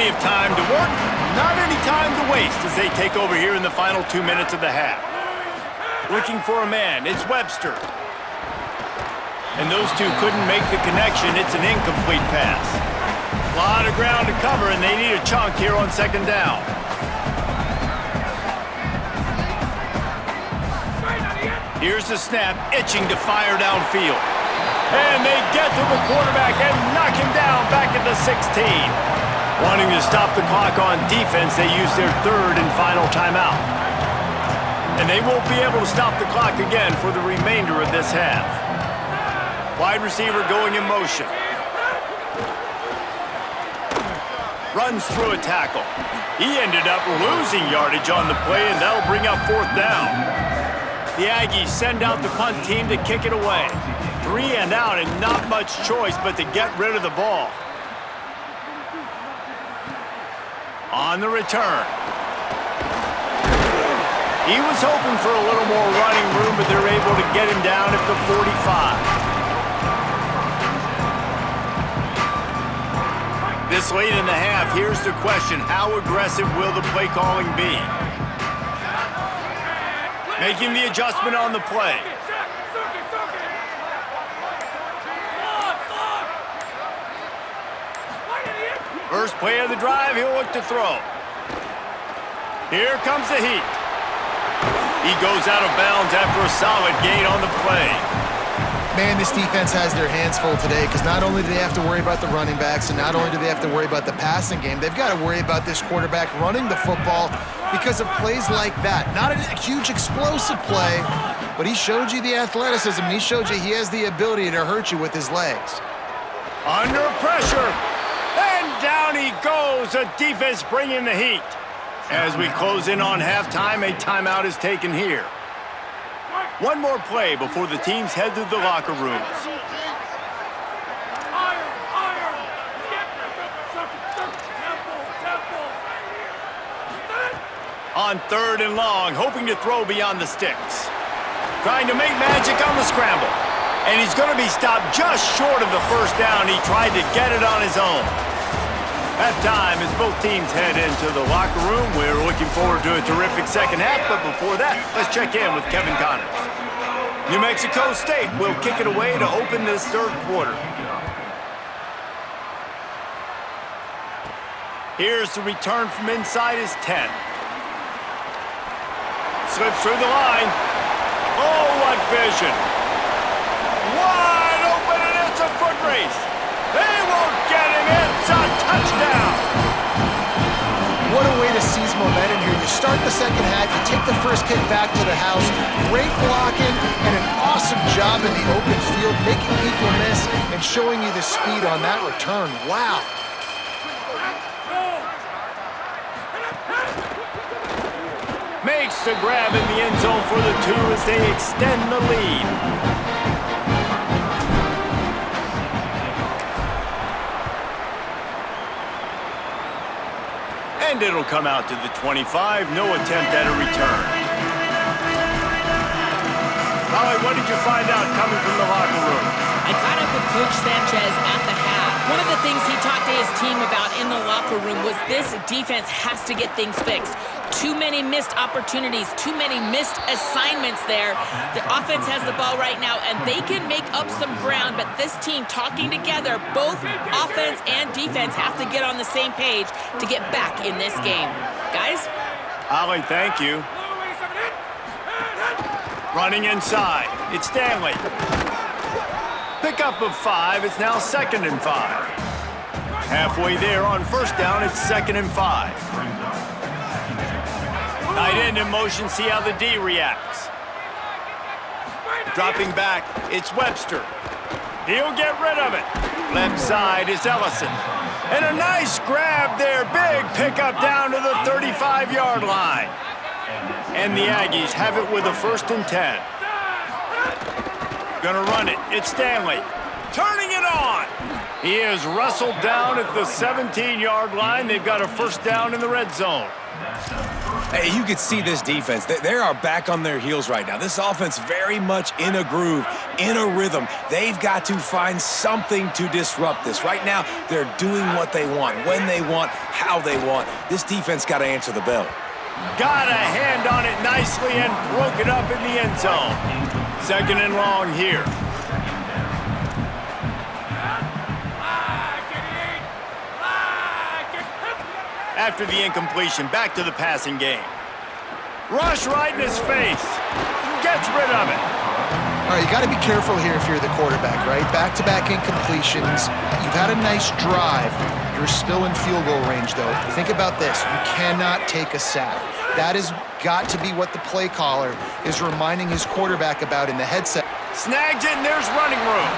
Plenty of time to work, not any time to waste as they take over here in the final 2 minutes of the half. Looking for a man, it's Webster. And those two couldn't make the connection. It's an incomplete pass. A lot of ground to cover, and they need a chunk here on second down. Here's the snap, itching to fire downfield. And they get to the quarterback and knock him down back at the 16. Wanting to stop the clock on defense, they use their third and final timeout. And they won't be able to stop the clock again for the remainder of this half. Wide receiver going in motion. Runs through a tackle. He ended up losing yardage on the play, and that'll bring up fourth down. The Aggies send out the punt team to kick it away. 3 and out, and not much choice but to get rid of the ball. On the return. He was hoping for a little more running room, but they're able to get him down at the 45. This late in the half, here's the question. How aggressive will the play calling be? Making the adjustment on the play. First play of the drive, he'll look to throw. Here comes the heat. He goes out of bounds after a solid gain on the play. Man, this defense has their hands full today because not only do they have to worry about the running backs and not only do they have to worry about the passing game, they've got to worry about this quarterback running the football because of plays like that. Not a huge explosive play, but he showed you the athleticism. He showed you he has the ability to hurt you with his legs. Under pressure, and down he goes. The defense bringing the heat. As we close in on halftime, a timeout is taken here. One more play before the teams head to the locker rooms. On third and long, hoping to throw beyond the sticks. Trying to make magic on the scramble. And he's going to be stopped just short of the first down. He tried to get it on his own. Halftime as both teams head into the locker room. We're looking forward to a terrific second half, but before that, let's check in with Kevin Connors. New Mexico State will kick it away to open this third quarter. Here's the return from inside his 10. Slips through the line. Oh, what vision. Wide open, and it's a foot race. They won't get him. It's a touchdown. What a way to seize momentum here. You start the second half, you take the first kick back to the house, great blocking, and an awesome job in the open field, making people miss and showing you the speed on that return. Wow. Makes the grab in the end zone for the two as they extend the lead. And it'll come out to the 25. No attempt at a return. Holly, what did you find out coming from the locker room? I caught up with Coach Sanchez at the half. One of the things he talked to his team about in the locker room was this defense has to get things fixed. Too many missed opportunities, too many missed assignments there. The offense has the ball right now, and they can make up some ground, but this team talking together, both offense and defense have to get on the same page to get back in this game. Guys? Holly, thank you. Running inside, it's Stanley. Pickup of 5, it's now 2nd and 5. Halfway there on first down, it's 2nd and 5. Tight end in motion, see how the D reacts. Dropping back, it's Webster. He'll get rid of it. Left side is Ellison. And a nice grab there, big pickup down to the 35-yard line. And the Aggies have it with a 1st and 10. Gonna run it, it's Stanley. Turning it on. He is wrestled down at the 17-yard line. They've got a first down in the red zone. Hey, you can see this defense. They are back on their heels right now. This offense very much in a groove, in a rhythm. They've got to find something to disrupt this. Right now, they're doing what they want, when they want, how they want. This defense got to answer the bell. Got a hand on it nicely and broke it up in the end zone. Second and long here. After the incompletion, back to the passing game. Rush right in his face. Gets rid of it. All right, you got to be careful here if you're the quarterback, right? Back-to-back incompletions. You've had a nice drive. You're still in field goal range, though. Think about this. You cannot take a sack. That has got to be what the play caller is reminding his quarterback about in the headset. Snags it, and there's running room.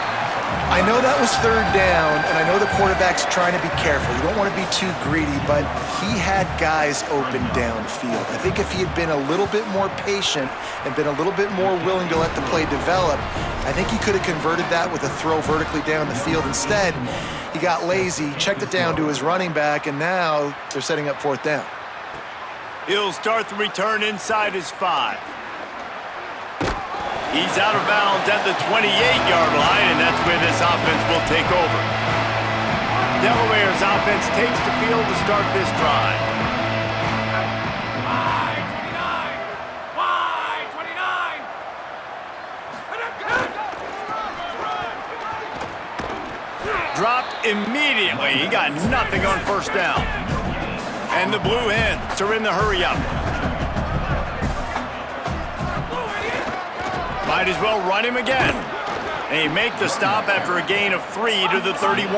I know that was third down, and I know the quarterback's trying to be careful. You don't want to be too greedy, but he had guys open downfield. I think if he had been a little bit more patient and been a little bit more willing to let the play develop, I think he could have converted that with a throw vertically down the field. Instead, he got lazy, checked it down to his running back, and now they're setting up fourth down. He'll start the return inside his 5. He's out of bounds at the 28-yard line, and that's where this offense will take over. Delaware's offense takes the field to start this drive. Dropped immediately. He got nothing on first down. And the Blue Hens are in the hurry-up. Might as well run him again. And he make the stop after a gain of 3 to the 31.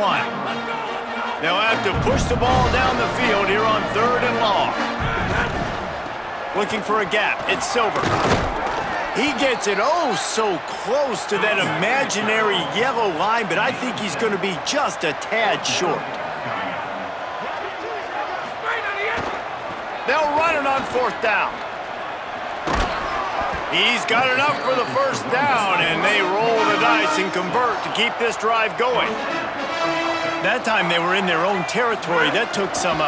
They'll have to push the ball down the field here on third and long. Looking for a gap. It's Silver. He gets it oh so close to that imaginary yellow line, but I think he's going to be just a tad short. They'll run it on fourth down. He's got enough for the first down, and they roll the dice and convert to keep this drive going. That time they were in their own territory. That took some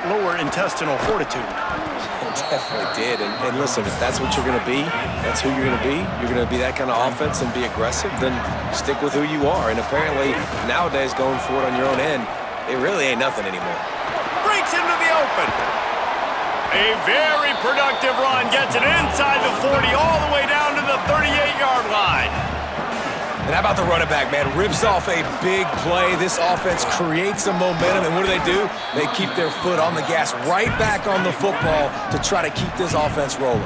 lower intestinal fortitude. It definitely did. And listen, if that's what you're going to be, that's who you're going to be. You're going to be that kind of offense and be aggressive, then stick with who you are. And apparently, nowadays, going for it on your own end, it really ain't nothing anymore. Breaks into the open. A very productive run, gets it inside the 40, all the way down to the 38-yard line. And how about the running back, man? Rips off a big play. This offense creates some momentum, and what do? They keep their foot on the gas, right back on the football to try to keep this offense rolling.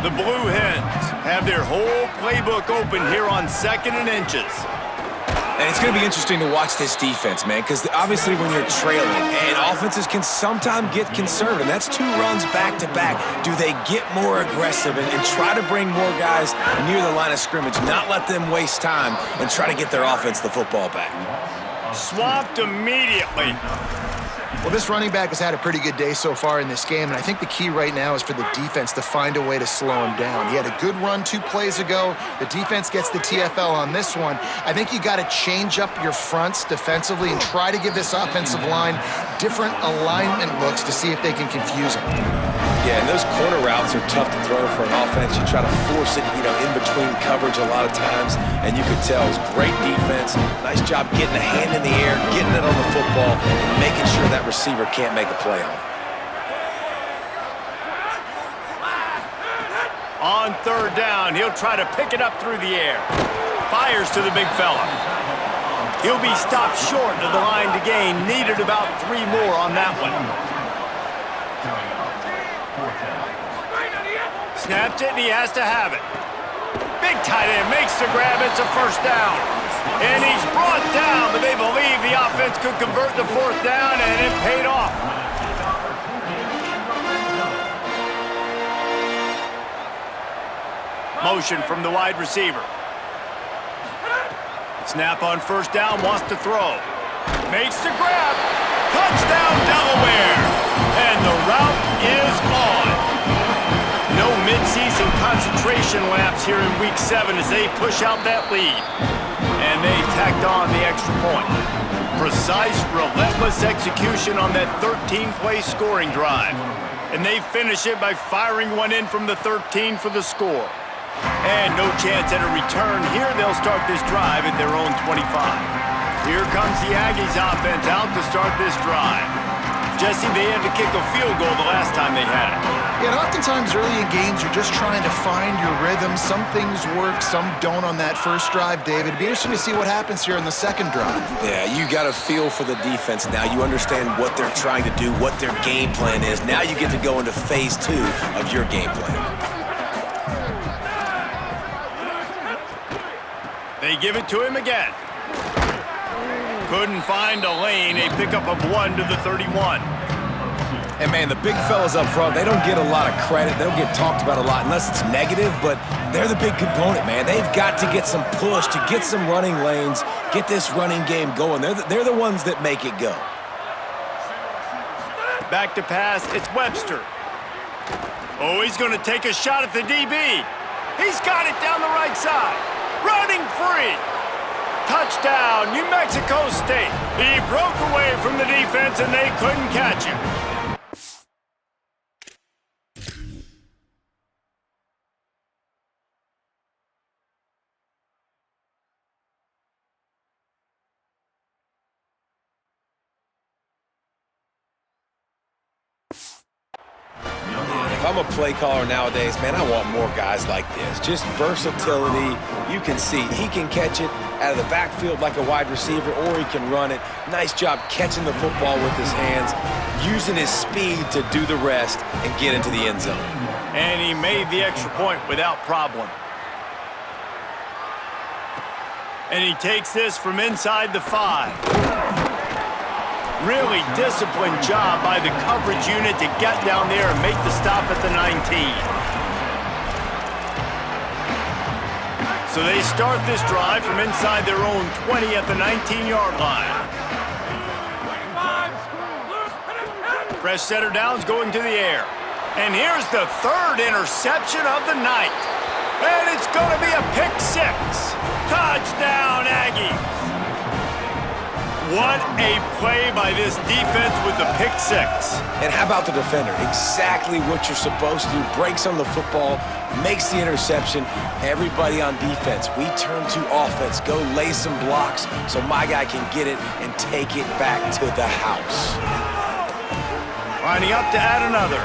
The Blue Hens have their whole playbook open here on 2nd and inches. And it's going to be interesting to watch this defense, man, because obviously when you're trailing, and offenses can sometimes get conservative, and that's 2 runs back-to-back. Do they get more aggressive and try to bring more guys near the line of scrimmage, not let them waste time, and try to get their offense the football back? Swapped immediately. Well, this running back has had a pretty good day so far in this game, and I think the key right now is for the defense to find a way to slow him down. He had a good run 2 plays ago. The defense gets the TFL on this one. I think you got to change up your fronts defensively and try to give this offensive line different alignment looks to see if they can confuse him. Yeah, and those corner routes are tough to throw for an offense. You try to force it, in between coverage a lot of times, and you could tell it was great defense. Nice job getting a hand in the air, getting it on the football, and making sure that receiver can't make a play on it. On third down, he'll try to pick it up through the air. Fires to the big fella. He'll be stopped short of the line to gain. Needed about 3 more on that one. Snaps it, and he has to have it. Big tight end makes the grab. It's a first down. And he's brought down, but they believe the offense could convert the fourth down, and it paid off. Motion from the wide receiver. Snap on first down, wants to throw. Makes the grab. Touchdown, Delaware. And the route is on. No mid-season concentration laps here in Week 7 as they push out that lead. And they tacked on the extra point. Precise, relentless execution on that 13-play scoring drive. And they finish it by firing one in from the 13 for the score. And no chance at a return. Here they'll start this drive at their own 25. Here comes the Aggies offense out to start this drive. Jesse, they had to kick a field goal the last time they had it. Yeah, and oftentimes early in games, you're just trying to find your rhythm. Some things work, some don't on that first drive, David. It'd be interesting to see what happens here in the second drive. Yeah, you got a feel for the defense now. You understand what they're trying to do, what their game plan is. Now you get to go into phase 2 of your game plan. They give it to him again. Couldn't find a lane. A pickup of 1 to the 31. And, man, the big fellas up front, they don't get a lot of credit. They don't get talked about a lot unless it's negative, but they're the big component, man. They've got to get some push, to get some running lanes, get this running game going. They're the ones that make it go. Back to pass. It's Webster. Oh, he's going to take a shot at the DB. He's got it down the right side. Running free. Touchdown, New Mexico State. He broke away from the defense and they couldn't catch him. If I'm a play caller nowadays, man, I want more guys like this. Just versatility. You can see he can catch it out of the backfield like a wide receiver, or he can run it. Nice job catching the football with his hands, using his speed to do the rest and get into the end zone. And he made the extra point without problem. And he takes this from inside the 5. Really disciplined job by the coverage unit to get down there and make the stop at the 19. So they start this drive from inside their own 20 at the 19-yard line. Fresh setter downs going to the air. And here's the third interception of the night. And it's going to be a pick 6. Touchdown, Aggies. What a play by this defense with the pick 6. And how about the defender? Exactly what you're supposed to do. Breaks on the football, makes the interception. Everybody on defense, we turn to offense. Go lay some blocks so my guy can get it and take it back to the house. Lining up to add another.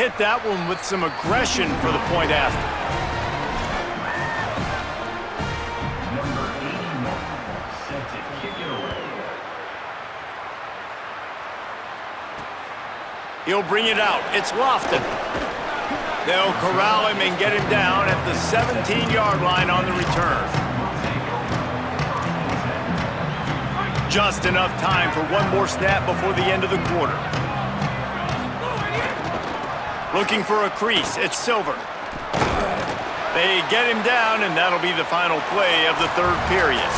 Hit that one with some aggression for the point after. He'll bring it out. It's Lofton. They'll corral him and get him down at the 17-yard line on the return. Just enough time for one more snap before the end of the quarter. Looking for a crease. It's Silver. They get him down, and that'll be the final play of the third period.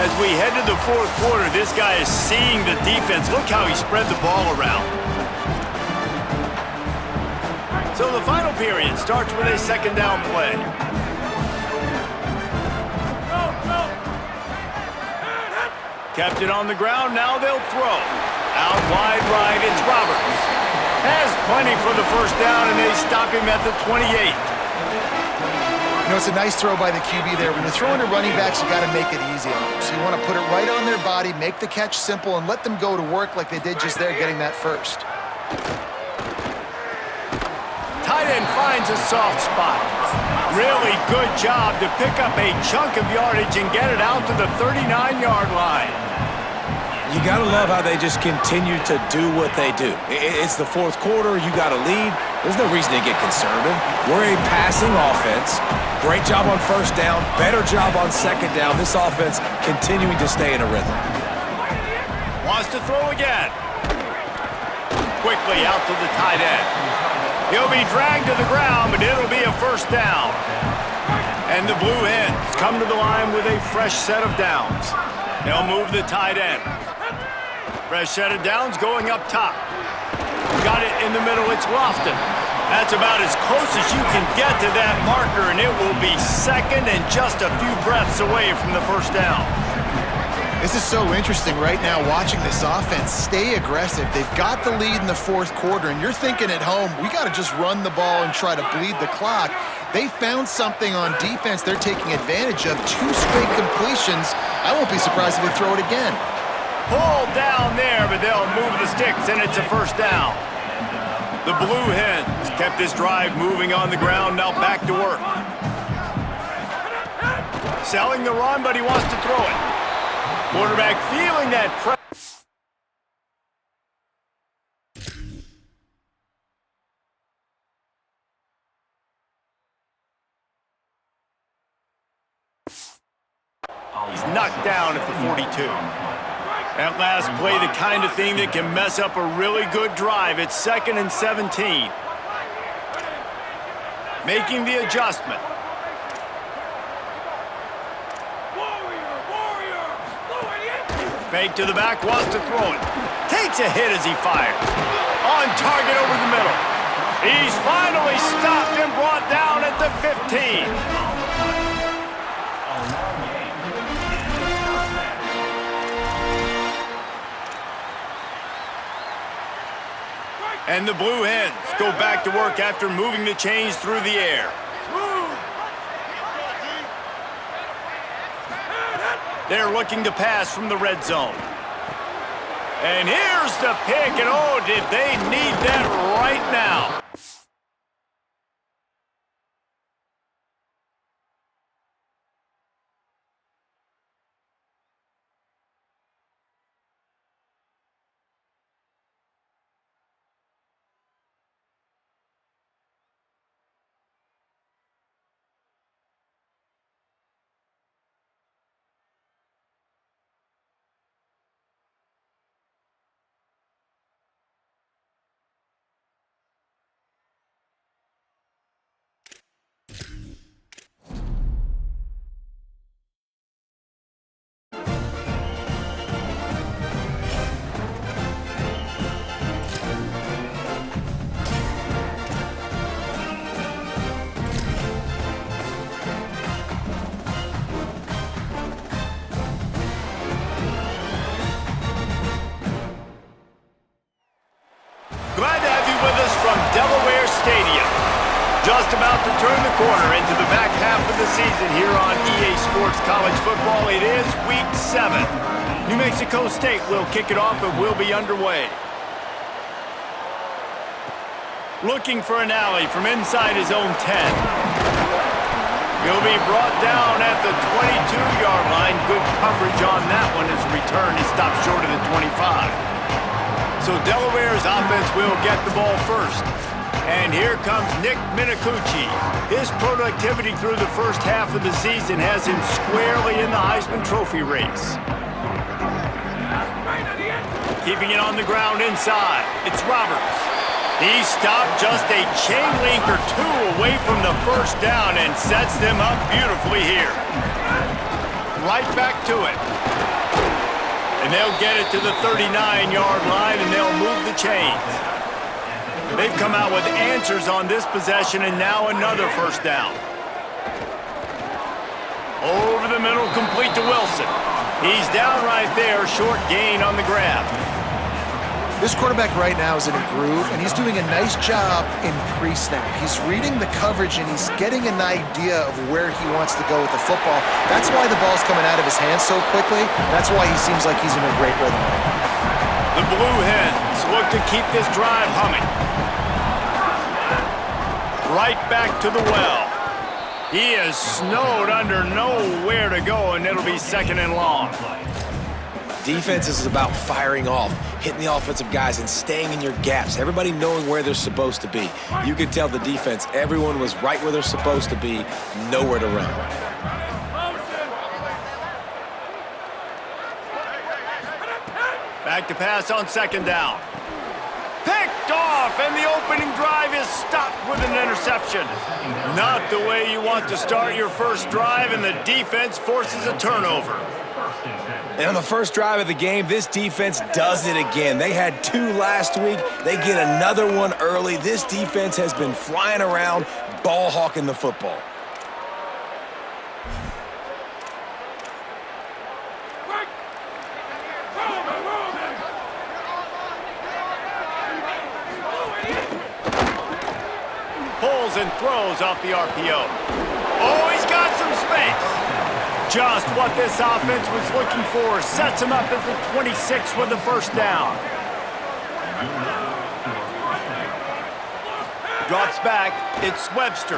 As we head to the fourth quarter, this guy is seeing the defense. Look how he spread the ball around. So the final period starts with a second down play. Kept it on the ground, now they'll throw. Out wide right, it's Roberts. Has plenty for the first down, and they stop him at the 28. You know, it's a nice throw by the QB there. When you're throwing to running backs, you got to make it easy on them. So you want to put it right on their body, make the catch simple, and let them go to work like they did just there getting that first. Tight end finds a soft spot. Really good job to pick up a chunk of yardage and get it out to the 39-yard line. You got to love how they just continue to do what they do. It's the fourth quarter. You got to lead. There's no reason to get conservative. We're a passing offense. Great job on first down. Better job on second down. This offense continuing to stay in a rhythm. Wants to throw again. Quickly out to the tight end. He'll be dragged to the ground, but it'll be a first down. And the Blue Hens come to the line with a fresh set of downs. They'll move the tight end. Fresh set of downs going up top. Got it in the middle, it's Lofton. That's about as close as you can get to that marker, and it will be second and just a few breaths away from the first down. This is so interesting right now watching this offense stay aggressive. They've got the lead in the fourth quarter, and you're thinking at home, we got to just run the ball and try to bleed the clock. They found something on defense they're taking advantage of. 2 straight completions. I won't be surprised if they throw it again. Pulled down there, but they'll move the sticks, and it's a first down. The Blue Hens kept this drive moving on the ground, now back to work. Selling the run, but he wants to throw it. Quarterback feeling that pressure. He's knocked down at the 42. That last play, the kind of thing that can mess up a really good drive. It's 2nd and 17. Making the adjustment. Fake to the back, wants to throw it. Takes a hit as he fires. On target over the middle. He's finally stopped and brought down at the 15. And the Blue Hens go back to work after moving the chains through the air. They're looking to pass from the red zone. And here's the pick, and oh, did they need that right now. Glad to have you with us from Delaware Stadium. Just about to turn the corner into the back half of the season here on EA Sports College Football. It is Week 7. New Mexico State will kick it off and will be underway. Looking for an alley from inside his own 10. He'll be brought down at the 22-yard line. Good coverage on that one as a return. He stopped short of the 25. So Delaware's offense will get the ball first. And here comes Nick Minicucci. His productivity through the first half of the season has him squarely in the Heisman Trophy race. Keeping it on the ground inside, it's Roberts. He stopped just a chain link or 2 away from the first down and sets them up beautifully here. Right back to it. And they'll get it to the 39-yard line, and they'll move the chains. They've come out with answers on this possession, and now another first down. Over the middle, complete to Wilson. He's down right there, short gain on the grab. This quarterback right now is in a groove, and he's doing a nice job in pre-snap. He's reading the coverage, and he's getting an idea of where he wants to go with the football. That's why the ball's coming out of his hands so quickly. That's why he seems like he's in a great rhythm right now. The Blue Hens look to keep this drive humming. Right back to the well. He is snowed under, nowhere to go, and it'll be 2nd and long. Defense is about firing off, hitting the offensive guys, and staying in your gaps. Everybody knowing where they're supposed to be. You could tell the defense, everyone was right where they're supposed to be, nowhere to run. Back to pass on 2nd down. Picked picked off, and the opening drive is stopped with an interception. Not the way you want to start your first drive, and the defense forces a turnover. And on the first drive of the game, this defense does it again. They had 2 last week. They get another one early. This defense has been flying around, ball hawking the football. Pulls and throws off the RPO. Oh, he's got some space. Just what this offense was looking for. Sets him up at the 26 with the first down. Drops back. It's Webster.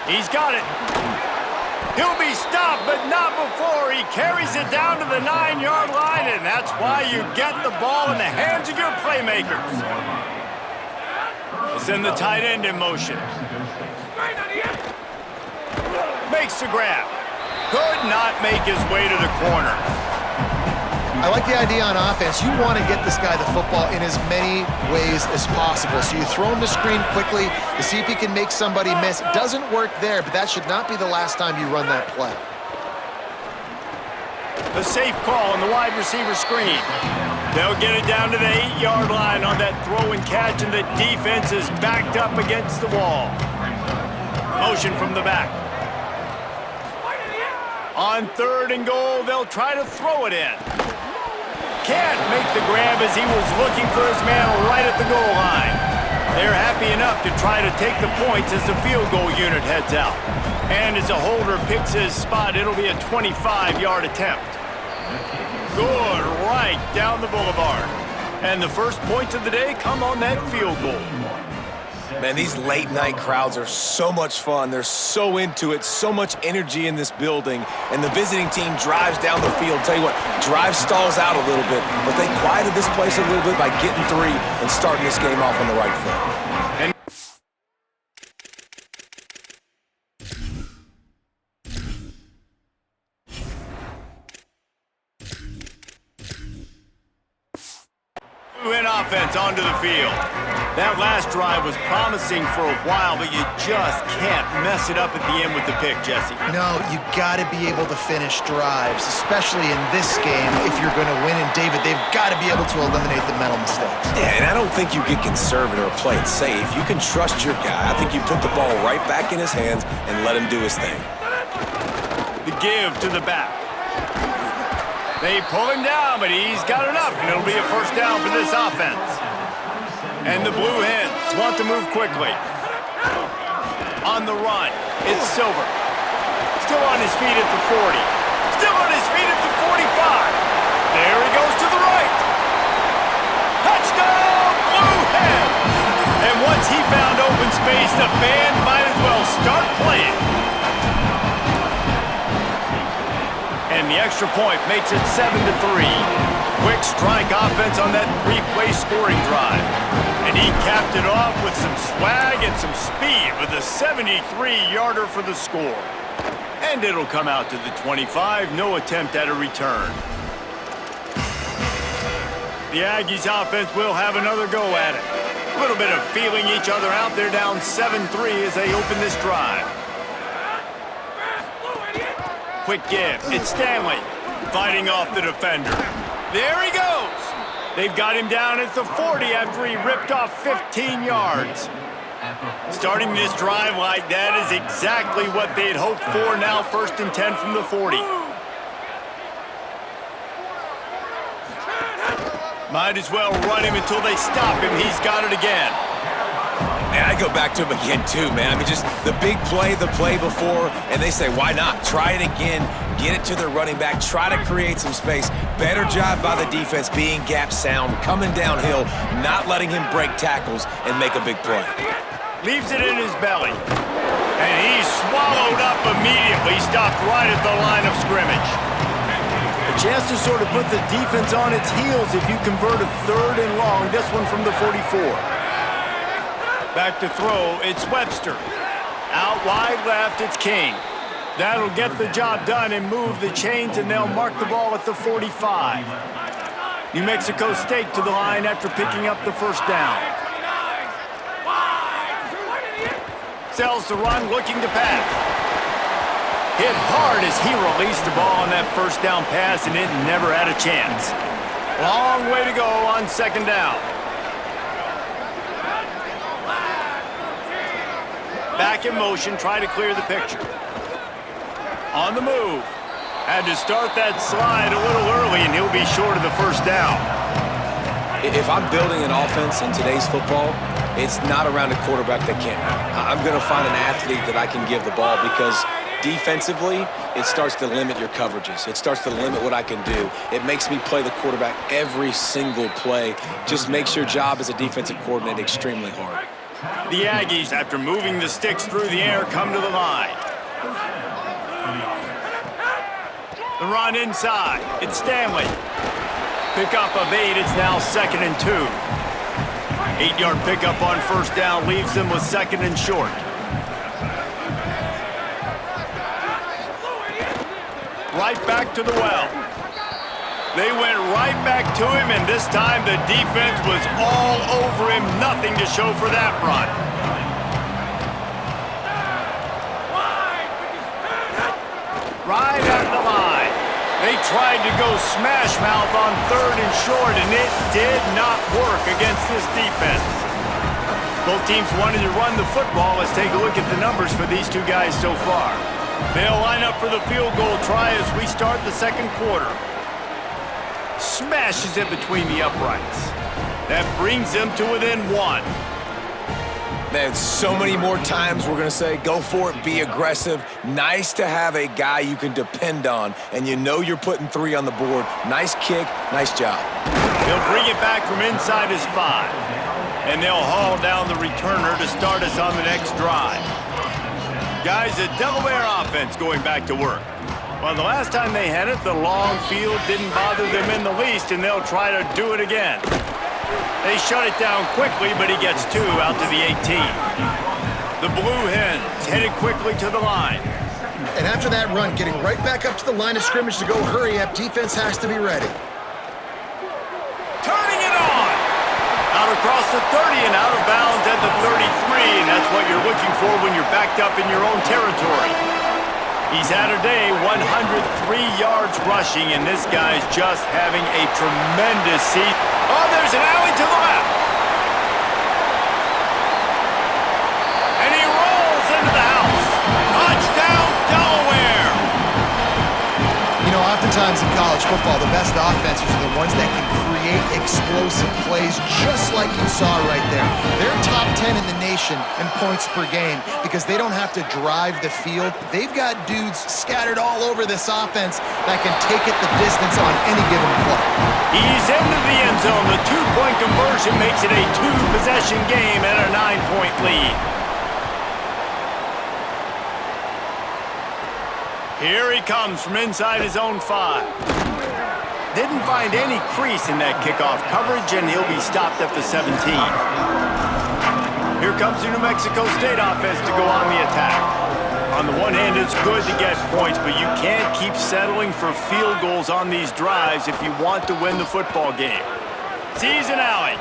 He's got it. He'll be stopped, but not before he carries it down to the 9-yard line, and that's why you get the ball in the hands of your playmakers. Send the tight end in motion. Makes the grab. Could not make his way to the corner. I like the idea on offense. You want to get this guy the football in as many ways as possible. So you throw him the screen quickly to see if he can make somebody miss. It doesn't work there, but that should not be the last time you run that play. A safe call on the wide receiver screen. They'll get it down to the 8-yard line on that throw and catch, and the defense is backed up against the wall. Motion from the back. On 3rd and goal, they'll try to throw it in. Can't make the grab as he was looking for his man right at the goal line. They're happy enough to try to take the points as the field goal unit heads out. And as a holder picks his spot, it'll be a 25-yard attempt. Good, right down the boulevard. And the first points of the day come on that field goal. Man, these late-night crowds are so much fun. They're so into it, so much energy in this building. And the visiting team drives down the field. Tell you what, drive stalls out a little bit, but they quieted this place a little bit by getting 3 and starting this game off on the right foot. And win offense onto the field. That last drive was promising for a while, but you just can't mess it up at the end with the pick, Jesse. No, you got to be able to finish drives, especially in this game if you're going to win. And David, they've got to be able to eliminate the mental mistakes. Yeah, and I don't think you get conservative or play it safe. You can trust your guy. I think you put the ball right back in his hands and let him do his thing. The give to the back. They pull him down, but he's got enough, and it'll be a first down for this offense. And the Blue Hens want to move quickly. On the run, it's Silver. Still on his feet at the 40. Still on his feet at the 45. There he goes to the right. Touchdown, Blue Hens! And once he found open space, the band might as well start playing. And the extra point makes it 7-3. Quick strike offense on that 3-play scoring drive. And he capped it off with some swag and some speed with a 73-yarder for the score. And it'll come out to the 25, no attempt at a return. The Aggies offense will have another go at it. A little bit of feeling each other out. They're down 7-3 as they open this drive. Quick give. It's Stanley fighting off the defender. There he goes. They've got him down at the 40 after he ripped off 15 yards. Starting this drive like that is exactly what they'd hoped for. Now 1st and 10 from the 40. Might as well run him until they stop him. He's got it again. And I go back to him again, too, man. I mean, just the big play, the play before, and they say, why not? Try it again, get it to their running back, try to create some space. Better job by the defense being gap sound, coming downhill, not letting him break tackles and make a big play. Leaves it in his belly. And he's swallowed up immediately, stopped right at the line of scrimmage. A chance to sort of put the defense on its heels if you convert a 3rd and long, this one from the 44. Back to throw, it's Webster. Out wide left, it's King. That'll get the job done and move the chains, and they'll mark the ball at the 45. New Mexico State to the line after picking up the first down. Sells the run, looking to pass. Hit hard as he released the ball on that first down pass, and it never had a chance. Long way to go on second down. Back in motion, try to clear the picture. On the move. Had to start that slide a little early, and he'll be short of the first down. If I'm building an offense in today's football, it's not around a quarterback that can't run. I'm going to find an athlete that I can give the ball because defensively, it starts to limit your coverages. It starts to limit what I can do. It makes me play the quarterback every single play. Just makes your job as a defensive coordinator extremely hard. The Aggies, after moving the sticks through the air, come to the line. The run inside. It's Stanley. Pickup of 8. It's now 2nd and 2. 8-yard pickup on first down leaves them with 2nd and short. Right back to the well. They went right back to him, and this time the defense was all over him. Nothing to show for that run. Right at the line. They tried to go smash mouth on 3rd and short, and it did not work against this defense. Both teams wanted to run the football. Let's take a look at the numbers for these two guys so far. They'll line up for the field goal try as we start the second quarter. Smashes it between the uprights. That brings them to within 1. Man, so many more times we're going to say, go for it, be aggressive. Nice to have a guy you can depend on, and you know you're putting 3 on the board. Nice kick, nice job. They'll bring it back from inside his 5. And they'll haul down the returner to start us on the next drive. Guys, the Delaware offense going back to work. Well, the last time they had it, the long field didn't bother them in the least, and they'll try to do it again. They shut it down quickly, but he gets 2 out to the 18. The Blue Hens headed quickly to the line. And after that run, getting right back up to the line of scrimmage to go hurry up, defense has to be ready. Turning it on! Out across the 30 and out of bounds at the 33, and that's what you're looking for when you're backed up in your own territory. He's had a day, 103 yards rushing, and this guy's just having a tremendous season. Oh, there's an alley to the left. And he rolls into the house. Touchdown, Delaware. You know, oftentimes in college football, the best offenses are the ones that can create explosive plays just like you saw right there. They're top 10 in the nation in points per game because they don't have to drive the field. They've got dudes scattered all over this offense that can take it the distance on any given play. He's into the end zone. The 2-point conversion makes it a 2-possession game and a 9-point lead. Here he comes from inside his own 5. Didn't find any crease in that kickoff coverage, and he'll be stopped at the 17. Here comes the New Mexico State offense to go on the attack. On the one hand, it's good to get points, but you can't keep settling for field goals on these drives if you want to win the football game. Sees an alley.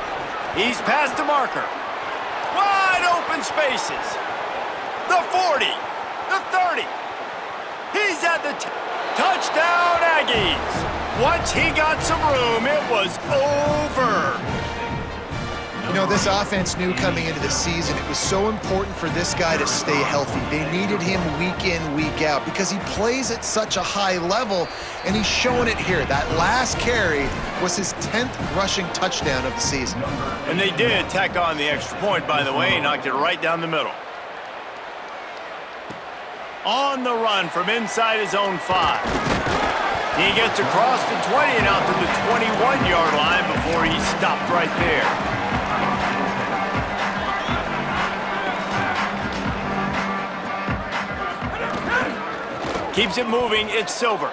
He's past the marker. Wide open spaces. The 40. The 30. He's at the touchdown, Aggies. Once he got some room, it was over. You know, this offense knew coming into the season it was so important for this guy to stay healthy. They needed him week in, week out because he plays at such a high level, and he's showing it here. That last carry was his 10th rushing touchdown of the season. And they did tack on the extra point, by the way, knocked it right down the middle. On the run from inside his own 5. He gets across the 20 and out to the 21-yard line before he's stopped right there. Keeps it moving, it's Silver.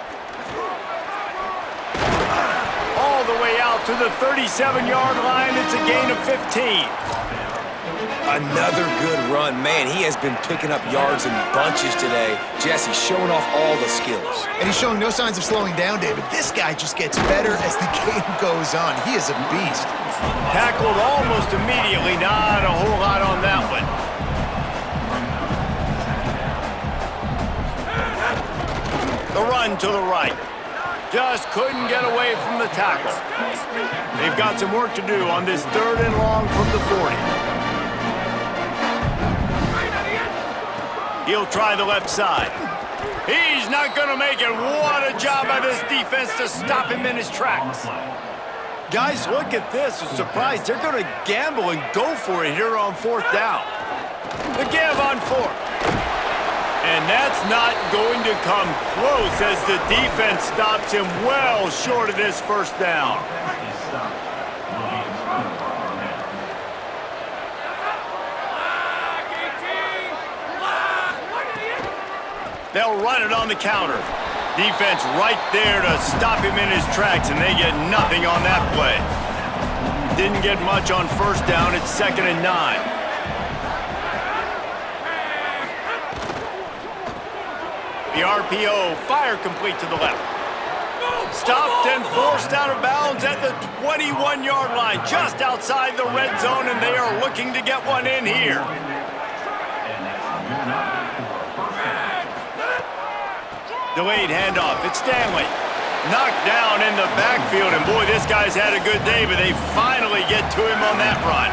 All the way out to the 37-yard line, it's a gain of 15. Another good run. Man, he has been picking up yards in bunches today. Jesse showing off all the skills. And he's showing no signs of slowing down, David. This guy just gets better as the game goes on. He is a beast. Tackled almost immediately. Not a whole lot on that one. The run to the right. Just couldn't get away from the tackle. They've got some work to do on this 3rd and long from the 40. He'll try the left side. He's not going to make it. What a job by this defense to stop him in his tracks. Guys, look at this. I'm surprised they're going to gamble and go for it here on 4th down. The give on 4th. And that's not going to come close as the defense stops him well short of this 1st down. They'll run it on the counter. Defense right there to stop him in his tracks, and they get nothing on that play. Didn't get much on 1st down. It's 2nd and 9. The RPO, fire complete to the left. Stopped and forced out of bounds at the 21-yard line, just outside the red zone, and they are looking to get one in here. Delayed handoff. It's Stanley. Knocked down in the backfield, and boy, this guy's had a good day, but they finally get to him on that run.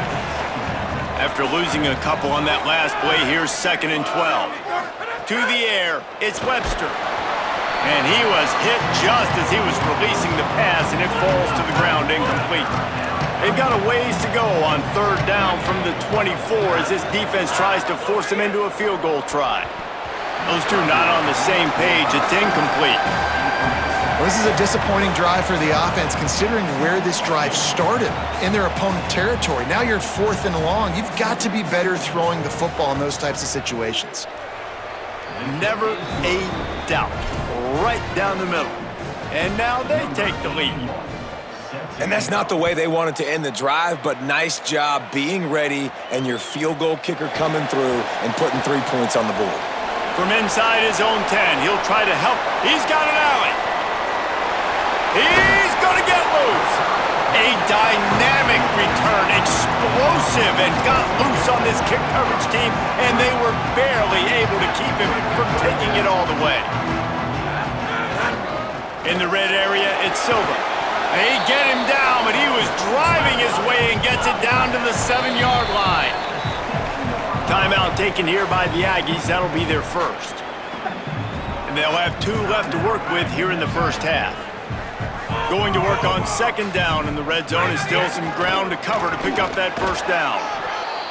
After losing a couple on that last play, here's 2nd and 12. To the air, it's Webster. And he was hit just as he was releasing the pass, and it falls to the ground incomplete. They've got a ways to go on 3rd down from the 24 as this defense tries to force them into a field goal try. Those two not on the same page. It's incomplete. Well, this is a disappointing drive for the offense considering where this drive started in their opponent territory. Now you're 4th and long. You've got to be better throwing the football in those types of situations. Never a doubt. Right down the middle. And now they take the lead. And that's not the way they wanted to end the drive, but nice job being ready and your field goal kicker coming through and putting 3 points on the board. From inside his own 10, he'll try to help. He's got an alley. He's going to get loose. A dynamic return, explosive, and got loose on this kick coverage team, and they were barely able to keep him from taking it all the way. In the red area, it's Silva. They get him down, but he was driving his way and gets it down to the 7-yard line. Timeout taken here by the Aggies. That'll be their first. And they'll have 2 left to work with here in the 1st half. Going to work on 2nd down in the red zone is still some ground to cover to pick up that 1st down.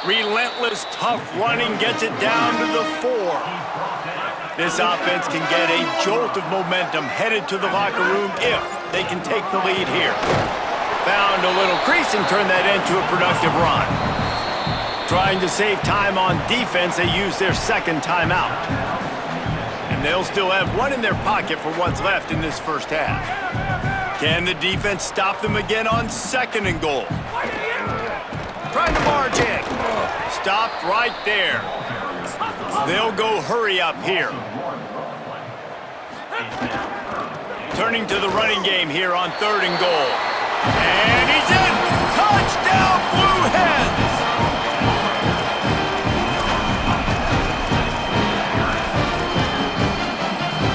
Relentless, tough running gets it down to the 4. This offense can get a jolt of momentum headed to the locker room if they can take the lead here. Found a little crease and turned that into a productive run. Trying to save time on defense, they use their 2nd timeout. And they'll still have one in their pocket for what's left in this 1st half. Can the defense stop them again on 2nd and goal? Trying to barge in. Stopped right there. They'll go hurry up here. Turning to the running game here on 3rd and goal. And he's in! Touchdown, Blue Hens!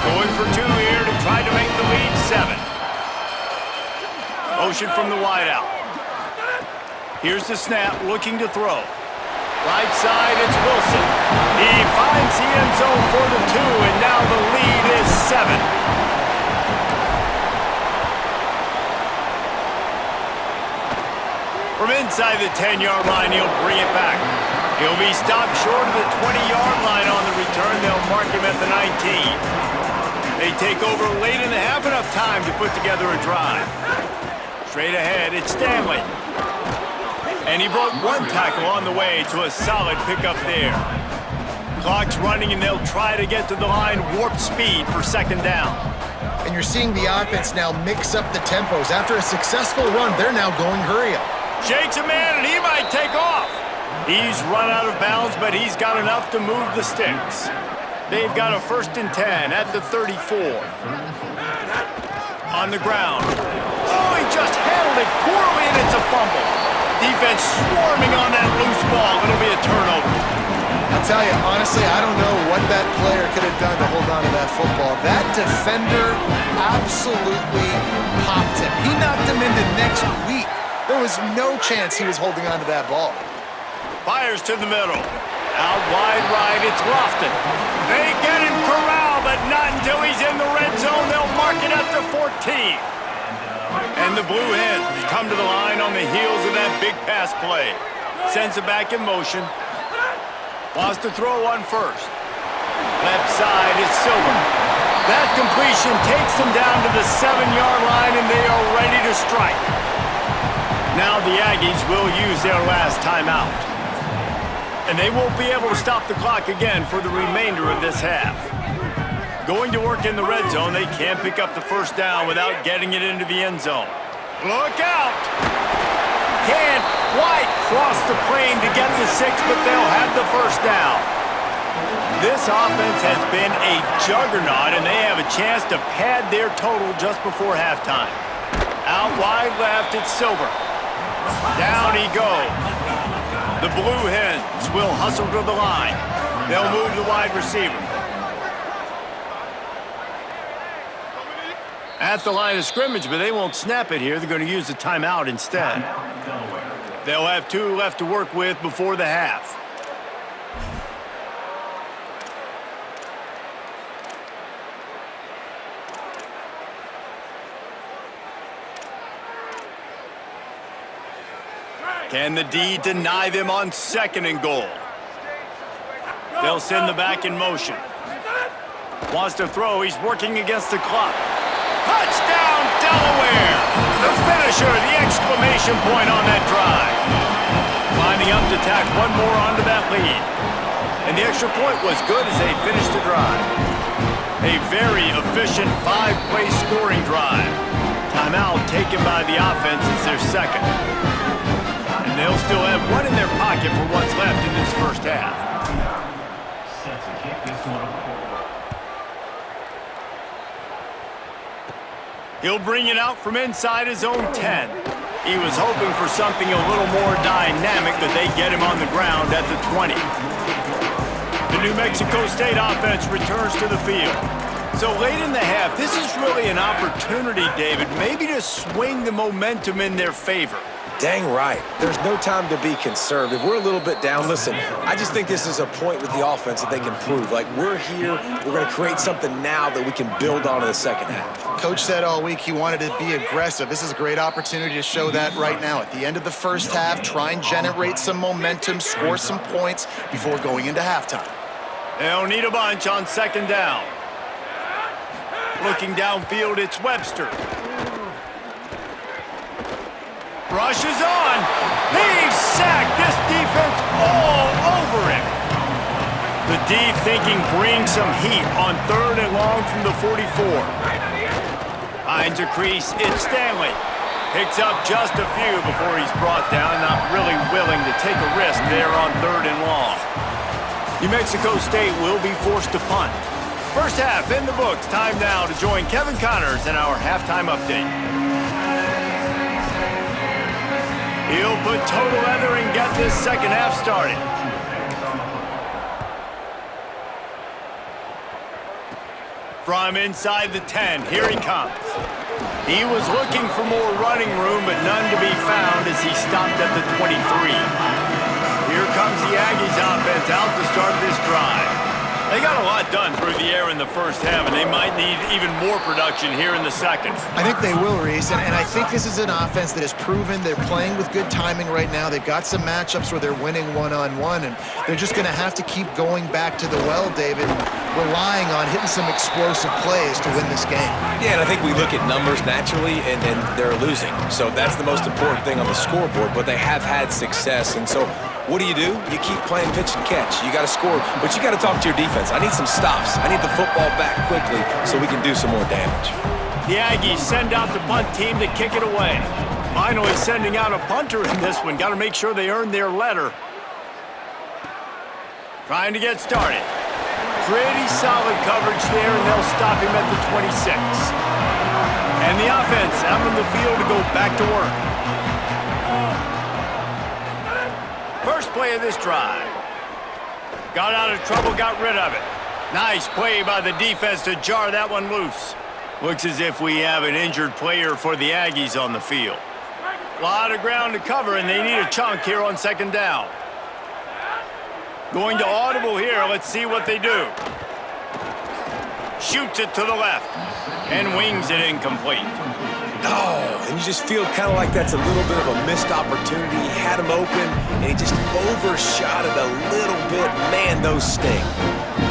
Going for 2 here to try to make the lead 7. Motion from the wideout. Here's the snap, looking to throw. Right side, it's Wilson. He finds the end zone for the 2, and now the lead is 7. From inside the 10-yard line, he'll bring it back. He'll be stopped short of the 20-yard line on the return. They'll mark him at the 19. They take over late in the half, enough time to put together a drive. Straight ahead, it's Stanley. And he broke 1 tackle on the way to a solid pickup there. Clock's running, and they'll try to get to the line warp speed for 2nd down. And you're seeing the offense now mix up the tempos. After a successful run, they're now going hurry up. Shakes a man, and he might take off. He's run out of bounds, but he's got enough to move the sticks. They've got a 1st and 10 at the 34. On the ground. Oh, he just handled it poorly, and it's a fumble. Defense swarming on that loose ball. It'll be a turnover. I'll tell you, honestly, I don't know what that player could have done to hold on to that football. That defender absolutely popped him. He knocked him into next week. There was no chance he was holding on to that ball. Fires to the middle. Out wide right, it's Lofton. They get him corralled, but not until he's in the red zone. They'll mark it at the 14. And the Blue Hens come to the line on the heels of that big pass play. Sends it back in motion. Wants to throw on first. Left side is Silver. That completion takes them down to the 7-yard line, and they are ready to strike. Now the Aggies will use their last timeout. And they won't be able to stop the clock again for the remainder of this half. Going to work in the red zone, they can't pick up the first down without getting it into the end zone. Look out! Can't quite cross the plane to get the 6, but they'll have the first down. This offense has been a juggernaut, and they have a chance to pad their total just before halftime. Out wide left, it's Silver. Down he goes. The Blue Hens will hustle to the line. They'll move the wide receiver. At the line of scrimmage, but they won't snap it here. They're going to use the timeout instead. They'll have 2 left to work with before the half. Can the D deny them on 2nd and goal? They'll send the back in motion. Wants to throw. He's working against the clock. Touchdown, Delaware! The finisher, the exclamation point on that drive. Lining up to tack one more onto that lead. And the extra point was good as they finished the drive. A very efficient 5-play scoring drive. Timeout taken by the offense is their 2nd. And they'll still have one in their pocket for what's left in this first half. He'll bring it out from inside his own 10. He was hoping for something a little more dynamic, but they get him on the ground at the 20. The New Mexico State offense returns to the field. So late in the half, this is really an opportunity, David, maybe to swing the momentum in their favor. Dang right. There's no time to be conservative. We're a little bit down. Listen, I just think this is a point with the offense that they can prove. Like, we're here, we're going to create something now that we can build on in the second half. Coach said all week he wanted to be aggressive. This is a great opportunity to show that right now. At the end of the first half, try and generate some momentum, score some points before going into halftime. They'll need a bunch on 2nd down. Looking downfield, it's Webster. Rushes on. He's sacked. This defense all over him. The D thinking bring some heat on 3rd and long from the 44. Finds a crease. It's Stanley. Picks up just a few before he's brought down. Not really willing to take a risk there on 3rd and long. New Mexico State will be forced to punt. First half in the books. Time now to join Kevin Connors in our halftime update. He'll put total leather and get this second half started. From inside the 10, here he comes. He was looking for more running room, but none to be found as he stopped at the 23. Here comes the Aggies offense out to start this drive. They got a lot done through the air in the first half, and they might need even more production here in the second. I think they will, Reese, and I think this is an offense that has proven they're playing with good timing right now. They've got some matchups where they're winning one-on-one, and they're just going to have to keep going back to the well, David, and relying on hitting some explosive plays to win this game. Yeah, and I think we look at numbers naturally, and they're losing. So that's the most important thing on the scoreboard, but they have had success, and so what do? You keep playing pitch and catch. You got to score, but you got to talk to your defense. I need some stops. I need the football back quickly so we can do some more damage. The Aggies send out the punt team to kick it away. Finally sending out a punter in this one. Got to make sure they earn their letter. Trying to get started. Pretty solid coverage there, and they'll stop him at the 26. And the offense out on the field to go back to work. First play of this drive. Got out of trouble, got rid of it. Nice play by the defense to jar that one loose. Looks as if we have an injured player for the Aggies on the field. A lot of ground to cover, and they need a chunk here on second down. Going to audible here. Let's see what they do. Shoots it to the left and wings it incomplete. Oh, and you just feel kind of like that's a little bit of a missed opportunity. He had him open, and he just overshot it a little bit. Man, those sting.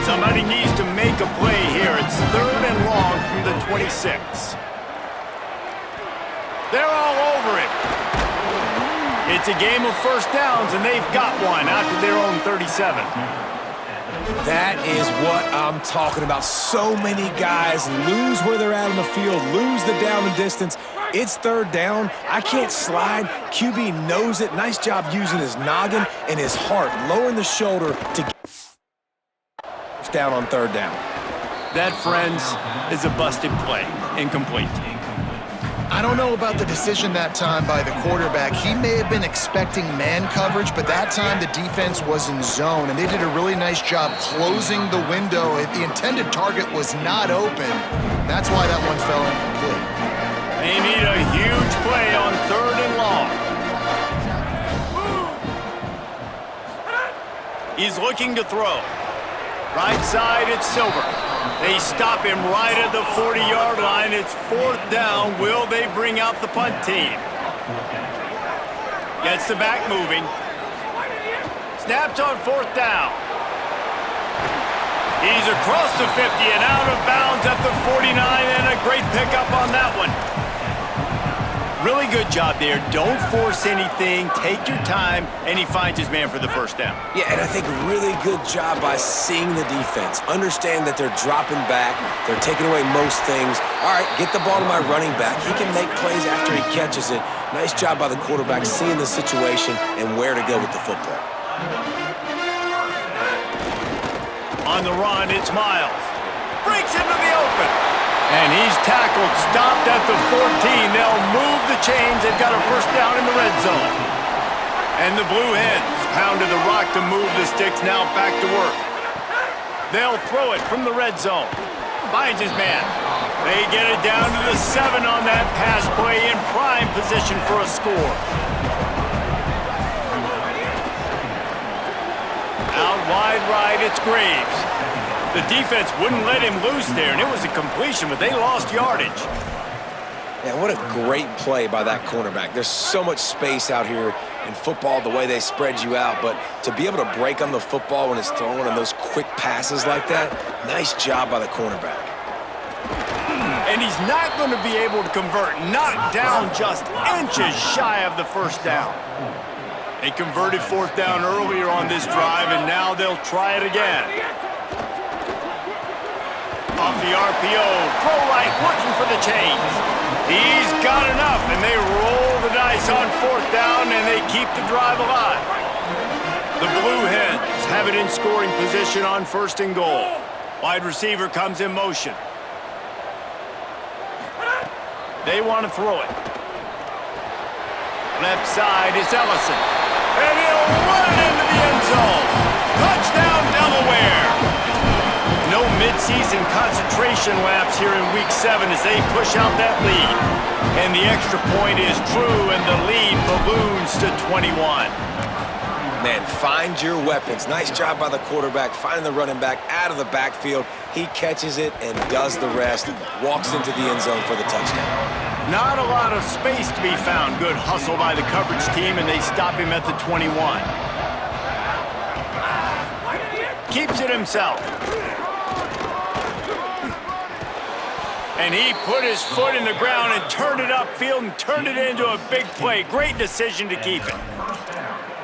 Somebody needs to make a play here. It's 3rd and long from the 26. They're all over it. It's a game of first downs, and they've got one out to their own 37. That is what I'm talking about. So many guys lose where they're at on the field, lose the down and distance. It's 3rd down. I can't slide. QB knows it. Nice job using his noggin and his heart, lowering the shoulder to get down on 3rd down. That, friends, is a busted play. Incomplete. I don't know about the decision that time by the quarterback. He may have been expecting man coverage, but that time the defense was in zone, and they did a really nice job closing the window. The intended target was not open. That's why that one fell incomplete. They need a huge play on 3rd and long. He's looking to throw. Right side, it's Silver. They stop him right at the 40-yard line. It's 4th down. Will they bring out the punt team? Gets the back moving. Snaps on 4th down. He's across the 50 and out of bounds at the 49, and a great pickup on that one. Really good job there. Don't force anything. Take your time, and he finds his man for the first down. Yeah, and I think really good job by seeing the defense. Understand that they're dropping back. They're taking away most things. All right, get the ball to my running back. He can make plays after he catches it. Nice job by the quarterback seeing the situation and where to go with the football. On the run, it's Miles. Breaks into the open. And he's tackled, stopped at the 14. They'll move the chains. They've got a first down in the red zone. And the Blue Hens pounded the rock to move the sticks, now back to work. They'll throw it from the red zone. Finds his man. They get it down to the 7 on that pass play, in prime position for a score. Out wide right, it's Graves. The defense wouldn't let him loose there, and it was a completion, but they lost yardage. Yeah, what a great play by that cornerback. There's so much space out here in football, the way they spread you out, but to be able to break on the football when it's thrown on those quick passes like that, nice job by the cornerback. And he's not going to be able to convert, knocked down just inches shy of the first down. They converted 4th down earlier on this drive, and now they'll try it again. Off the RPO, throw right, looking for the chains. He's got enough, and they roll the dice on 4th down, and they keep the drive alive. The Blue Hens have it in scoring position on 1st and goal. Wide receiver comes in motion. They want to throw it. Left side is Ellison. And he'll run it into the end zone. Touchdown, Delaware. No midseason concentration laps here in Week 7 as they push out that lead. And the extra point is true, and the lead balloons to 21. Man, find your weapons. Nice job by the quarterback, finding the running back out of the backfield. He catches it and does the rest, walks into the end zone for the touchdown. Not a lot of space to be found. Good hustle by the coverage team, and they stop him at the 21. Keeps it himself. And he put his foot in the ground and turned it upfield and turned it into a big play. Great decision to keep it.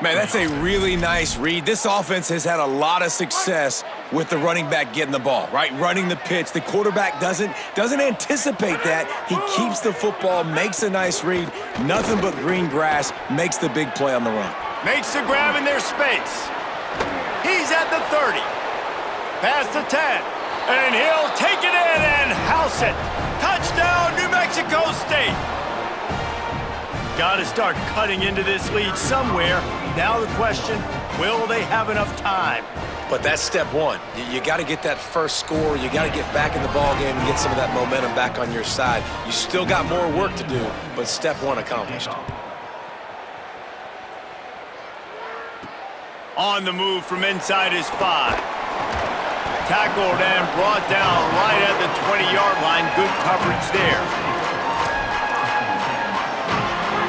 Man, that's a really nice read. This offense has had a lot of success with the running back getting the ball, right? Running the pitch. The quarterback doesn't anticipate that. He keeps the football, makes a nice read. Nothing but green grass, makes the big play on the run. Makes the grab in their space. He's at the 30. Past the 10. And he'll take it in and house it. Touchdown, New Mexico State. Got to start cutting into this lead somewhere. Now the question, will they have enough time? But that's step one. You got to get that first score. You got to get back in the ball game and get some of that momentum back on your side. You still got more work to do, but step one accomplished. On the move from inside his 5. Tackled and brought down right at the 20-yard line. Good coverage there.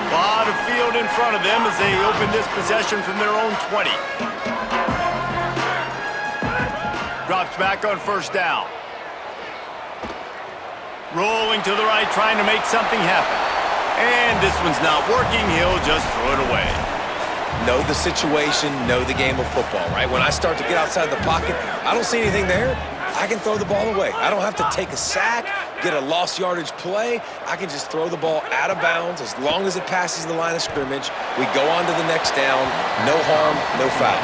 A lot of field in front of them as they open this possession from their own 20. Drops back on first down. Rolling to the right, trying to make something happen. And this one's not working. He'll just throw it away. Know the situation, know the game of football, right? When I start to get outside the pocket, I don't see anything there, I can throw the ball away. I don't have to take a sack, get a lost yardage play. I can just throw the ball out of bounds as long as it passes the line of scrimmage. We go on to the next down. No harm, no foul.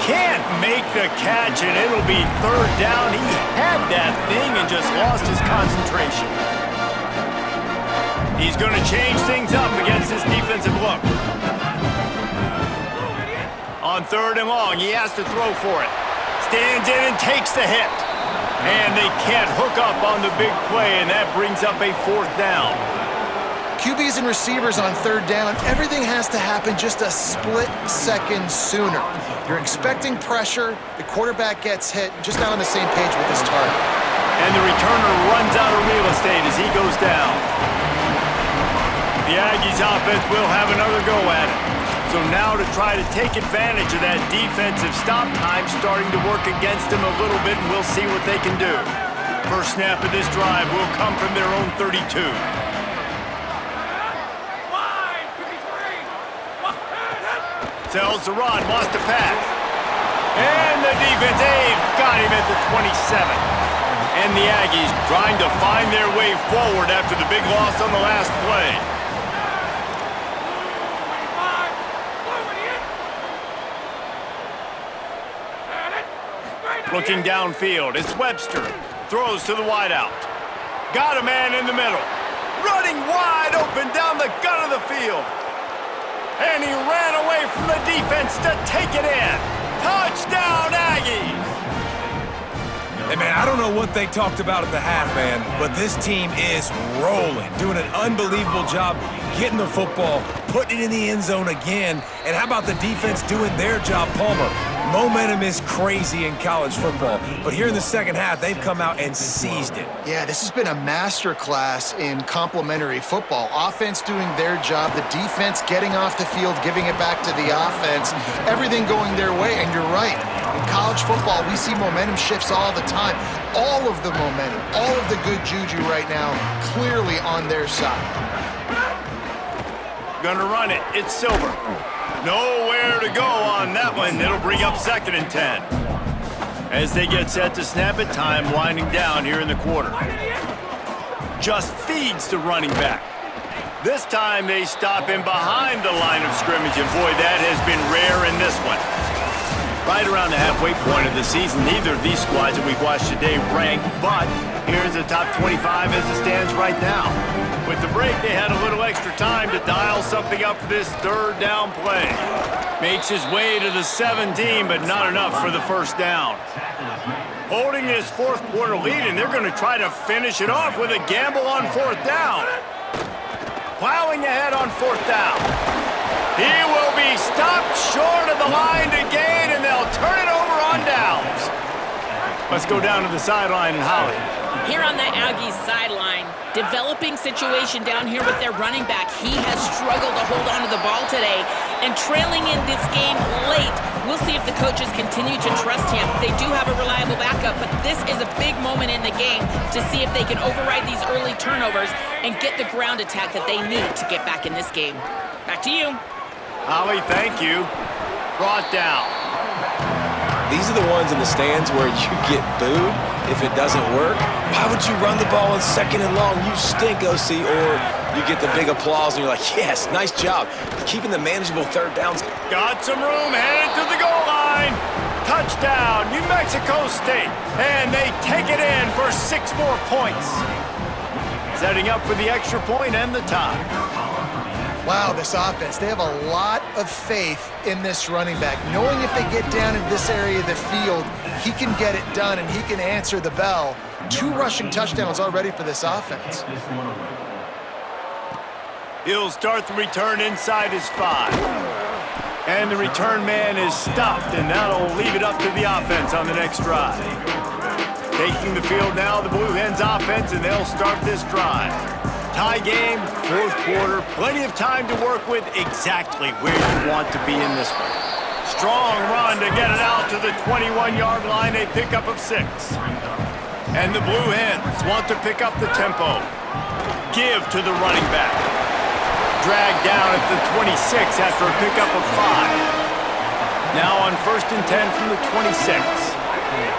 Can't make the catch, and it'll be third down. He had that thing and just lost his concentration. He's going to change things up against this defensive look. On third and long, he has to throw for it. Stands in and takes the hit. And they can't hook up on the big play, and that brings up a fourth down. QBs and receivers on third down, everything has to happen just a split second sooner. You're expecting pressure, the quarterback gets hit, just not on the same page with his target. And the returner runs out of real estate as he goes down. The Aggies offense will have another go at it. So now to try to take advantage of that defensive stop time starting to work against them a little bit, and we'll see what they can do. First snap of this drive will come from their own 32. Sells the run, lost the pass. And the defense, they've got him at the 27. And the Aggies trying to find their way forward after the big loss on the last play. Looking downfield, it's Webster. Throws to the wideout. Got a man in the middle. Running wide open down the gut of the field. And he ran away from the defense to take it in. Touchdown, Aggies! Hey, man, I don't know what they talked about at the half, man, but this team is rolling, doing an unbelievable job getting the football, putting it in the end zone again. And how about the defense doing their job, Palmer? Momentum is crazy in college football, but here in the second half, they've come out and seized it. Yeah, this has been a masterclass in complementary football. Offense doing their job, the defense getting off the field, giving it back to the offense, everything going their way, and you're right. In college football, we see momentum shifts all the time. All of the momentum, all of the good juju right now, clearly on their side. Gonna run it. It's Silver. Nowhere to go on that one. It'll bring up 2nd and 10. As they get set to snap it, time winding down here in the quarter. Just feeds the running back. This time they stop him behind the line of scrimmage, and boy, that has been rare in this one. Right around the halfway point of the season, neither of these squads that we've watched today ranked, but here's the top 25 as it stands right now. With the break, they had a little extra time to dial something up for this third down play. Makes his way to the 17, but not enough for the first down. Holding this fourth quarter lead, and they're going to try to finish it off with a gamble on fourth down. Plowing ahead on fourth down. He will be stopped short of the line to gain, and they'll turn it over on downs. Let's go down to the sideline and Holly. Here on the Aggies sideline, developing situation down here with their running back. He has struggled to hold on to the ball today, and trailing in this game late. We'll see if the coaches continue to trust him. They do have a reliable backup, but this is a big moment in the game to see if they can override these early turnovers and get the ground attack that they need to get back in this game. Back to you. Holly, thank you. Brought down. These are the ones in the stands where you get booed if it doesn't work. Why would you run the ball on 2nd and long? You stink, OC. Or you get the big applause and you're like, yes, nice job. Keeping the manageable third downs. Got some room, headed to the goal line. Touchdown, New Mexico State. And they take it in for 6 more points. Setting up for the extra point and the tie. Wow, this offense, they have a lot of faith in this running back, knowing if they get down in this area of the field, he can get it done and he can answer the bell. 2 rushing touchdowns already for this offense. He'll start the return inside his 5. And the return man is stopped, and that'll leave it up to the offense on the next drive. Taking the field now, the Blue Hens offense, and they'll start this drive. Tie game, 4th quarter, plenty of time to work with, exactly where you want to be in this one. Strong run to get it out to the 21-yard line, a pickup of 6. And the Blue Hens want to pick up the tempo. Give to the running back. Dragged down at the 26 after a pickup of 5. Now on 1st and 10 from the 26.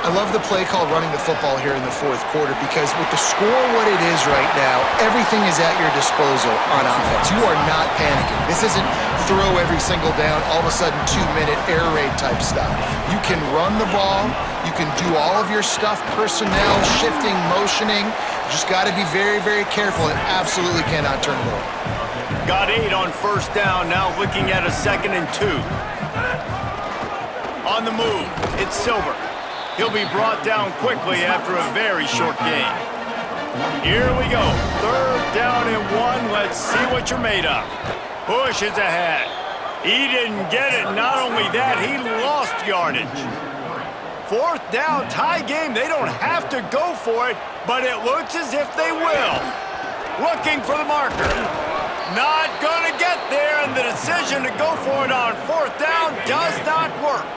I love the play call running the football here in the 4th quarter because with the score what it is right now, everything is at your disposal on offense. You are not panicking. This isn't throw every single down, all of a sudden 2-minute air raid type stuff. You can run the ball. You can do all of your stuff, personnel, shifting, motioning. You just got to be very, very careful and absolutely cannot turn it over. Got 8 on 1st down, now looking at a 2nd and 2. On the move, it's Silver. He'll be brought down quickly after a very short game. Here we go, 3rd down and 1. Let's see what you're made of. Push is ahead. He didn't get it. Not only that, he lost yardage. 4th down, tie game. They don't have to go for it, but it looks as if they will. Looking for the marker. Not going to get there, and the decision to go for it on 4th down does not work.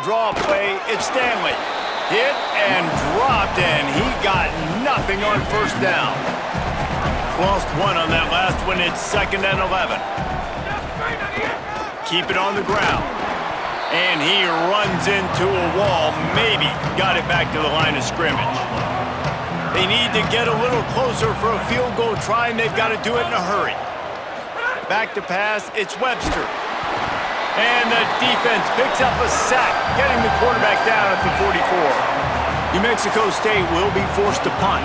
Draw play, it's Stanley. Hit and dropped, and he got nothing on 1st down. Lost 1 on that last one, it's 2nd and 11. Keep it on the ground. And he runs into a wall, maybe got it back to the line of scrimmage. They need to get a little closer for a field goal try, and they've got to do it in a hurry. Back to pass, it's Webster. And the defense picks up a sack, getting the quarterback down at the 44. New Mexico State will be forced to punt.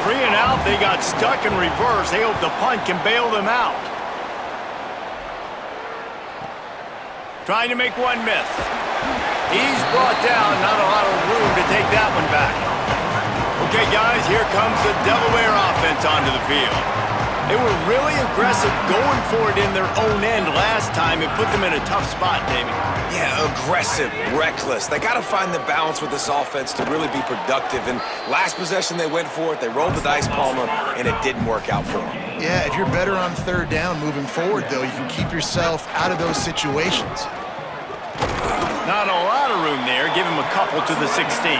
3 and out, they got stuck in reverse. They hope the punt can bail them out. Trying to make one miss. He's brought down, not a lot of room to take that one back. Okay, guys, here comes the Delaware offense onto the field. They were really aggressive going for it in their own end last time. It put them in a tough spot, David. Yeah, aggressive, reckless. They got to find the balance with this offense to really be productive. And last possession, they went for it. They rolled the dice, Palmer, and it didn't work out for them. Yeah, if you're better on 3rd down moving forward, though, you can keep yourself out of those situations. Not a lot of room there. Give him a couple to the 16.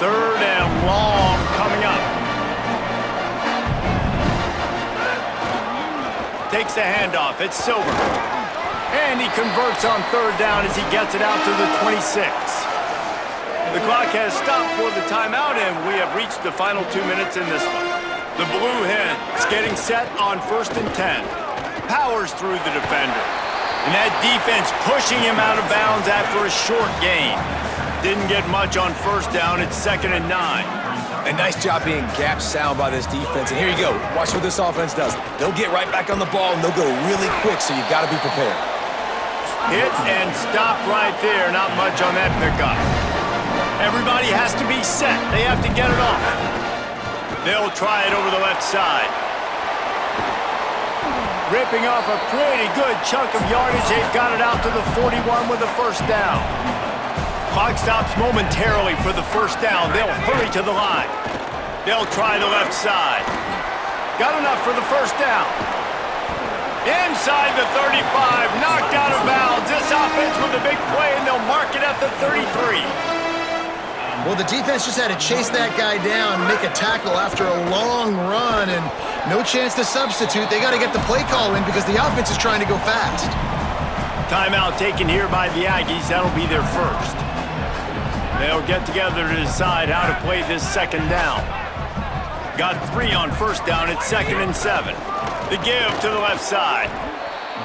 3rd and long coming up. Takes the handoff. It's Silver. And he converts on 3rd down as he gets it out to the 26. The clock has stopped for the timeout, and we have reached the final 2 minutes in this one. The Blue Hens getting set on 1st and 10. Powers through the defender. And that defense pushing him out of bounds after a short gain. Didn't get much on 1st down. It's 2nd and 9. A nice job being gap sound by this defense. And here you go. Watch what this offense does. They'll get right back on the ball, and they'll go really quick, so you've got to be prepared. Hit and stop right there. Not much on that pickup. Everybody has to be set. They have to get it off. They'll try it over the left side. Ripping off a pretty good chunk of yardage. They've got it out to the 41 with a 1st down. Clock stops momentarily for the 1st down. They'll hurry to the line. They'll try the left side. Got enough for the 1st down. Inside the 35, knocked out of bounds. This offense with a big play, and they'll mark it at the 33. Well, the defense just had to chase that guy down, make a tackle after a long run, and no chance to substitute. They got to get the play call in because the offense is trying to go fast. Timeout taken here by the Aggies. That'll be their first. They'll get together to decide how to play this 2nd down. Got 3 on 1st down. It's 2nd and 7. The give to the left side.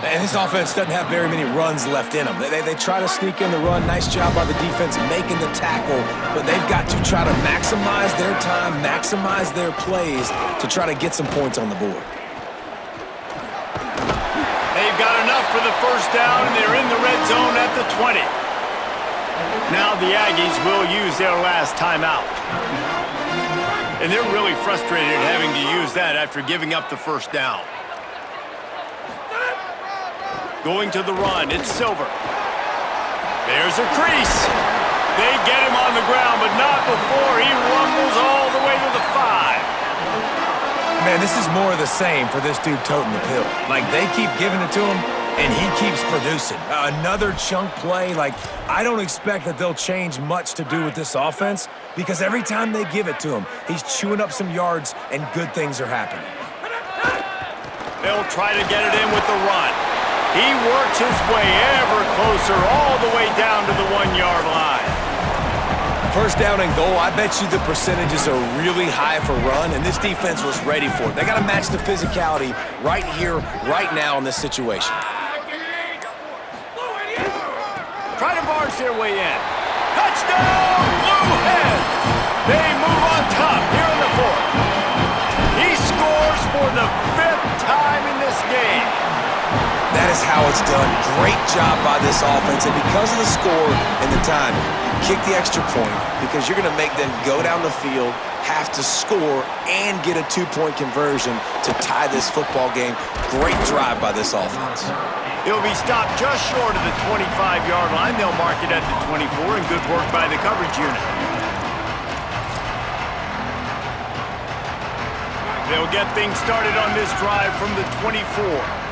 And this offense doesn't have very many runs left in them. They try to sneak in the run. Nice job by the defense making the tackle, but they've got to try to maximize their time, maximize their plays to try to get some points on the board. They've got enough for the first down, and they're in the red zone at the 20. Now the Aggies will use their last timeout. And they're really frustrated having to use that after giving up the first down. Going to the run, it's Silver. There's a crease. They get him on the ground, but not before he rumbles all the way to the 5. Man, this is more of the same for this dude toting the pill. Like, they keep giving it to him, and he keeps producing. Another chunk play. Like, I don't expect that they'll change much to do with this offense because every time they give it to him, he's chewing up some yards, and good things are happening. They'll try to get it in with the run. He works his way ever closer all the way down to the 1-yard line. First down and goal, I bet you the percentages are really high for run, and this defense was ready for it. They got to match the physicality right here, right now in this situation. Try to barge their way in. Touchdown, Blue Hens! They move on top here in the 4th. He scores for the 5th time in this game. That is how it's done. Great job by this offense, and because of the score and the time, kick the extra point because you're going to make them go down the field, have to score, and get a 2-point conversion to tie this football game. Great drive by this offense. He'll be stopped just short of the 25-yard line. They'll mark it at the 24, and good work by the coverage unit. They'll get things started on this drive from the 24.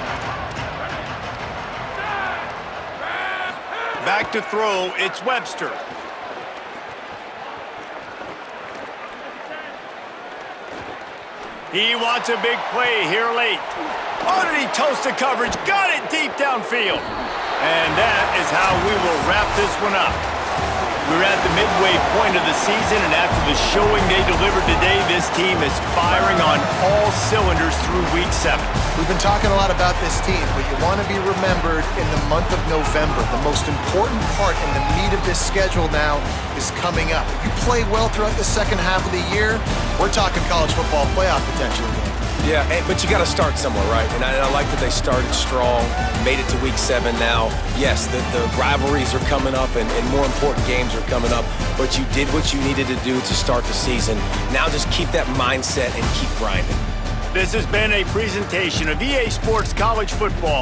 Back to throw, it's Webster. He wants a big play here late. Oh, did he toast the coverage? Got it deep downfield. And that is how we will wrap this one up. We're at the midway point of the season, and after the showing they delivered today, this team is firing on all cylinders through Week 7. We've been talking a lot about this team, but you want to be remembered in the month of November. The most important part and the meat of this schedule now is coming up. If you play well throughout the second half of the year, we're talking college football playoff potential again. Yeah, but you got to start somewhere, right? And I like that they started strong, made it to Week 7 now. Yes, the rivalries are coming up and more important games are coming up, but you did what you needed to do to start the season. Now just keep that mindset and keep grinding. This has been a presentation of EA Sports College Football.